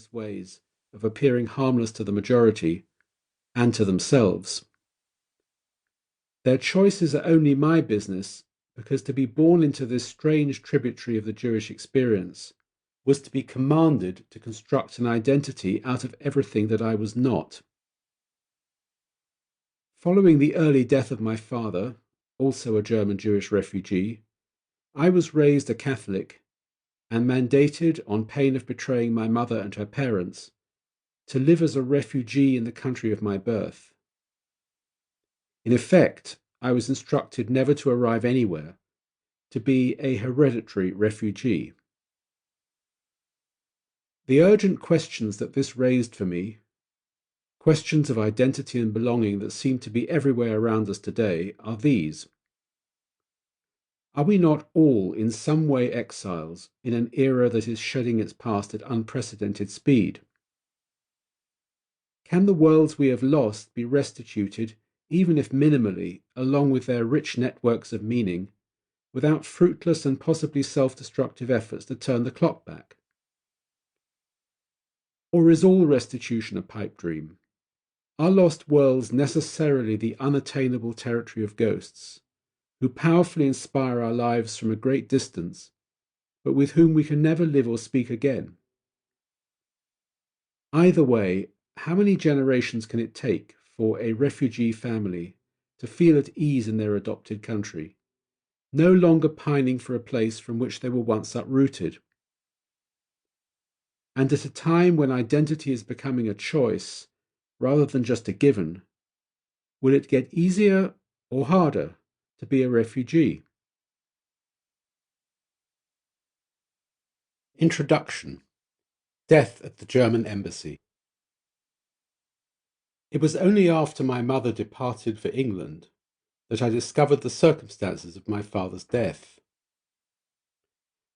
ingenious ways of appearing harmless to the majority and to themselves. Their choices are only my business, because to be born into this strange tributary of the Jewish experience was to be commanded to construct an identity out of everything that I was not. Following the early death of my father, also a German Jewish refugee, I was raised a Catholic and mandated, on pain of betraying my mother and her parents, to live as a refugee in the country of my birth. In effect, I was instructed never to arrive anywhere, to be a hereditary refugee. The urgent questions that this raised for me, questions of identity and belonging that seem to be everywhere around us today, are these. Are we not all in some way exiles in an era that is shedding its past at unprecedented speed? Can the worlds we have lost be restituted, even if minimally, along with their rich networks of meaning, without fruitless and possibly self-destructive efforts to turn the clock back? Or is all restitution a pipe dream? Are lost worlds necessarily the unattainable territory of ghosts, who powerfully inspire our lives from a great distance, but with whom we can never live or speak again? Either way, how many generations can it take for a refugee family to feel at ease in their adopted country, no longer pining for a place from which they were once uprooted? And at a time when identity is becoming a choice rather than just a given, will it get easier or harder to be a refugee? Introduction. Death at the German Embassy. It was only after my mother departed for England that I discovered the circumstances of my father's death.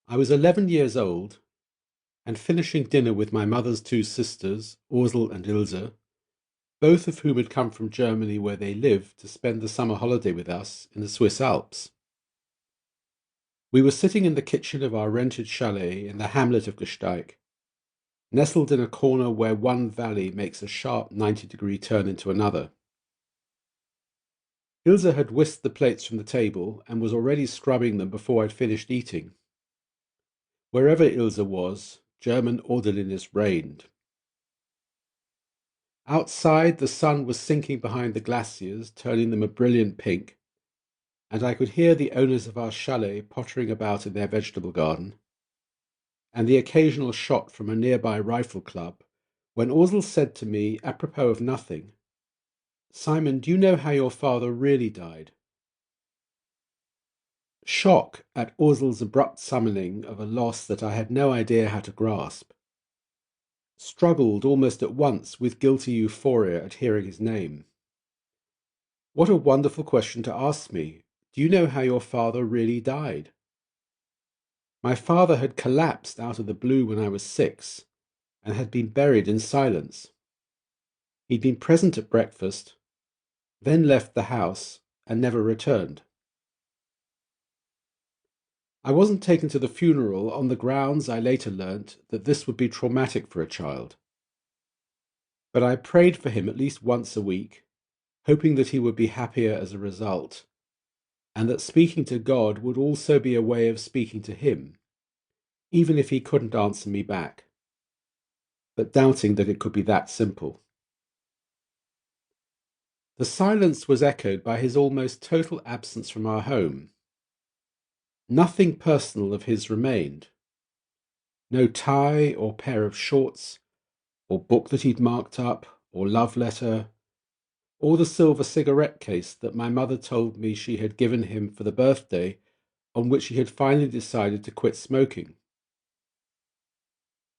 I was 11 years old, and finishing dinner with my mother's two sisters, Ursel and Ilse, both of whom had come from Germany, where they lived, to spend the summer holiday with us in the Swiss Alps. We were sitting in the kitchen of our rented chalet in the hamlet of Gesteig, nestled in a corner where one valley makes a sharp 90-degree turn into another. Ilse had whisked the plates from the table and was already scrubbing them before I'd finished eating. Wherever Ilse was, German orderliness reigned. Outside, the sun was sinking behind the glaciers, turning them a brilliant pink, and I could hear the owners of our chalet pottering about in their vegetable garden, and the occasional shot from a nearby rifle club, when Ursel said to me, apropos of nothing, "Simon, do you know how your father really died?" Shock at Ursel's abrupt summoning of a loss that I had no idea how to grasp. Struggled almost at once with guilty euphoria at hearing his name. What a wonderful question to ask me. Do you know how your father really died? My father had collapsed out of the blue when I was 6 and had been buried in silence. He'd been present at breakfast, then left the house and never returned. I wasn't taken to the funeral on the grounds, I later learnt, that this would be traumatic for a child. But I prayed for him at least once a week, hoping that he would be happier as a result, and that speaking to God would also be a way of speaking to him, even if he couldn't answer me back, but doubting that it could be that simple. The silence was echoed by his almost total absence from our home. Nothing personal of his remained. No tie or pair of shorts, or book that he'd marked up, or love letter, or the silver cigarette case that my mother told me she had given him for the birthday on which he had finally decided to quit smoking.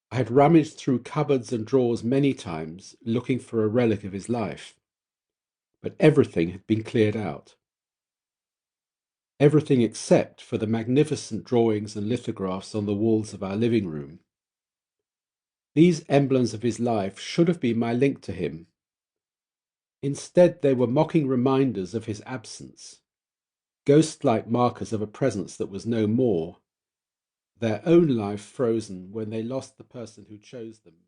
I had rummaged through cupboards and drawers many times looking for a relic of his life, but everything had been cleared out. Everything except for the magnificent drawings and lithographs on the walls of our living room. These emblems of his life should have been my link to him. Instead, they were mocking reminders of his absence, ghost-like markers of a presence that was no more, their own life frozen when they lost the person who chose them